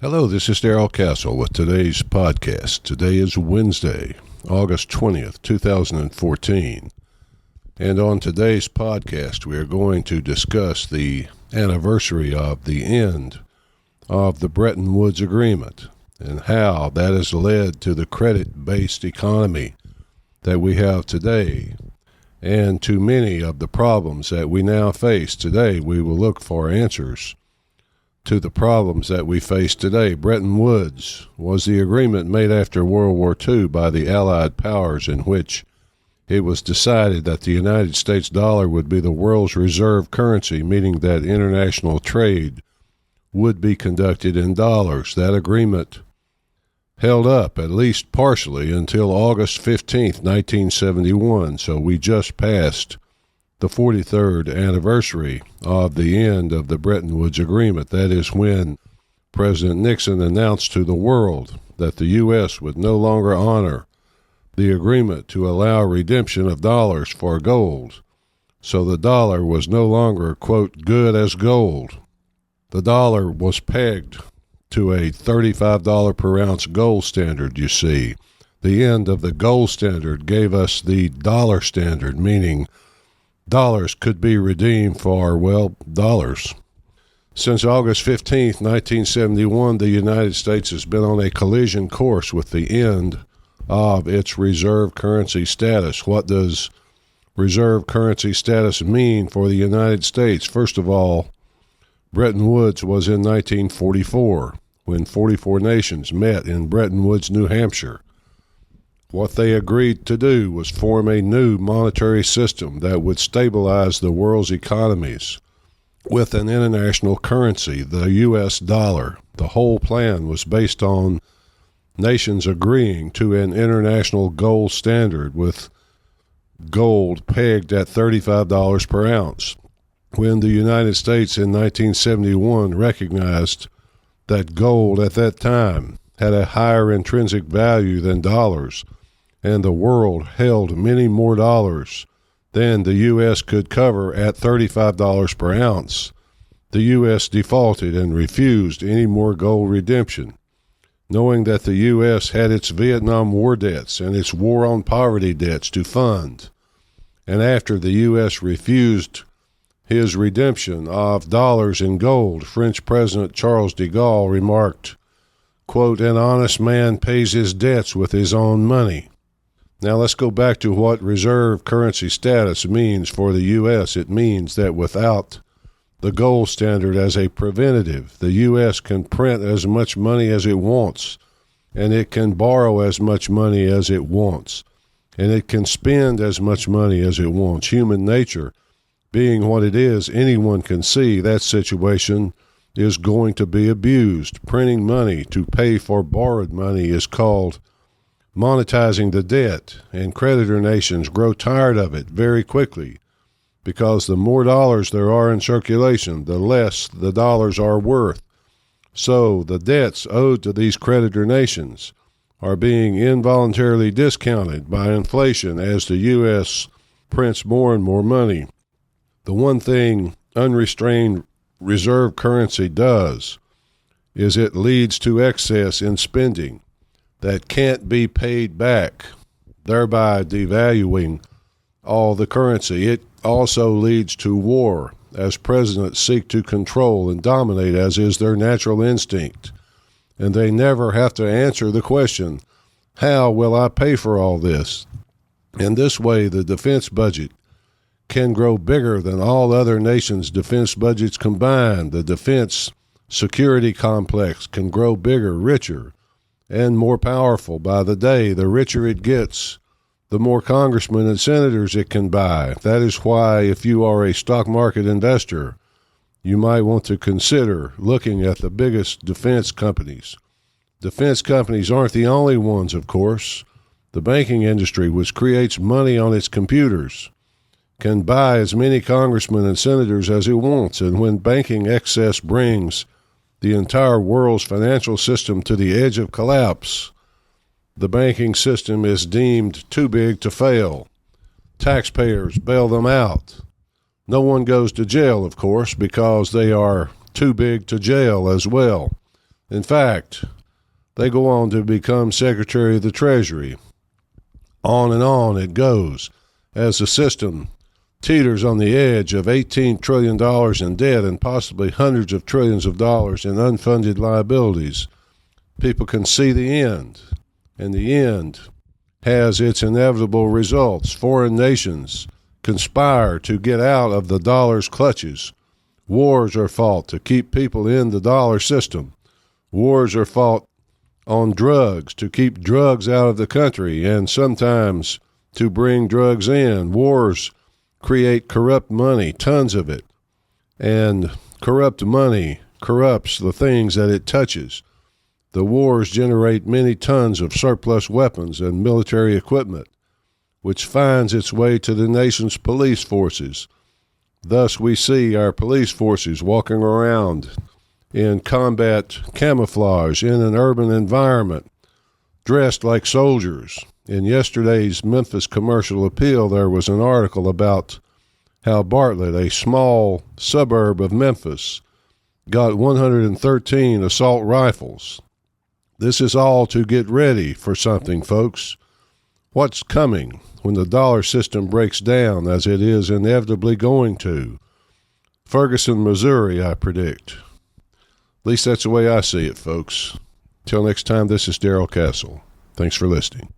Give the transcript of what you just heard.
Hello, this is Darrell Castle with today's podcast. Today is Wednesday, August 20th, 2014. And on today's podcast, we are going to discuss the anniversary of the end of the Bretton Woods Agreement and how that has led to the credit-based economy that we have today and to many of the problems that we now face. Today, we will look for answers to the problems that we face today. Bretton Woods was the agreement made after World War II by the Allied powers in which it was decided that the United States dollar would be the world's reserve currency, meaning that international trade would be conducted in dollars. That agreement held up, at least partially, until August 15th, 1971, so we just passed the 43rd anniversary of the end of the Bretton Woods Agreement. That is when President Nixon announced to the world that the U.S. would no longer honor the agreement to allow redemption of dollars for gold. So the dollar was no longer, quote, good as gold. The dollar was pegged to a $35 per ounce gold standard, you see. The end of the gold standard gave us the dollar standard, meaning dollars could be redeemed for, well, dollars. Since August 15th, 1971, the United States has been on a collision course with the end of its reserve currency status. What does reserve currency status mean for the United States? First of all, Bretton Woods was in 1944, when 44 nations met in Bretton Woods, New Hampshire. What they agreed to do was form a new monetary system that would stabilize the world's economies with an international currency, the U.S. dollar. The whole plan was based on nations agreeing to an international gold standard with gold pegged at $35 per ounce. When the United States in 1971 recognized that gold at that time had a higher intrinsic value than dollars, and the world held many more dollars than the U.S. could cover at $35 per ounce, the U.S. defaulted and refused any more gold redemption, knowing that the U.S. had its Vietnam War debts and its war on poverty debts to fund. And after the U.S. refused his redemption of dollars in gold, French President Charles de Gaulle remarked, quote, an honest man pays his debts with his own money. Now let's go back to what reserve currency status means for the U.S. It means that without the gold standard as a preventative, the U.S. can print as much money as it wants, and it can borrow as much money as it wants, and it can spend as much money as it wants. Human nature being what it is, anyone can see that situation is going to be abused. Printing money to pay for borrowed money is called monetizing the debt, and creditor nations grow tired of it very quickly because the more dollars there are in circulation, the less the dollars are worth. So the debts owed to these creditor nations are being involuntarily discounted by inflation as the U.S. prints more and more money. The one thing unrestrained reserve currency does is it leads to excess in spending that can't be paid back, thereby devaluing all the currency. It also leads to war, as presidents seek to control and dominate, as is their natural instinct. And they never have to answer the question, how will I pay for all this? In this way, the defense budget can grow bigger than all other nations' defense budgets combined. The defense security complex can grow bigger, richer, and more powerful by the day. The richer it gets, the more congressmen and senators it can buy. That is why, if you are a stock market investor, you might want to consider looking at the biggest defense companies. Defense companies aren't the only ones, of course. The banking industry, which creates money on its computers, can buy as many congressmen and senators as it wants. And when banking excess brings the entire world's financial system to the edge of collapse, the banking system is deemed too big to fail. Taxpayers bail them out. No one goes to jail, of course, because they are too big to jail as well. In fact, they go on to become Secretary of the Treasury. On and on it goes as the system teeters on the edge of $18 trillion in debt and possibly hundreds of trillions of dollars in unfunded liabilities. People can see the end, and the end has its inevitable results. Foreign nations conspire to get out of the dollar's clutches. Wars are fought to keep people in the dollar system. Wars are fought on drugs to keep drugs out of the country and sometimes to bring drugs in. Wars create corrupt money, tons of it. And corrupt money corrupts the things that it touches. The wars generate many tons of surplus weapons and military equipment, which finds its way to the nation's police forces. Thus, we see our police forces walking around in combat camouflage in an urban environment, dressed like soldiers. In yesterday's Memphis Commercial Appeal, there was an article about how Bartlett, a small suburb of Memphis, got 113 assault rifles. This is all to get ready for something, folks. What's coming when the dollar system breaks down, as it is inevitably going to? Ferguson, Missouri, I predict. At least that's the way I see it, folks. Till next time, this is Darrell Castle. Thanks for listening.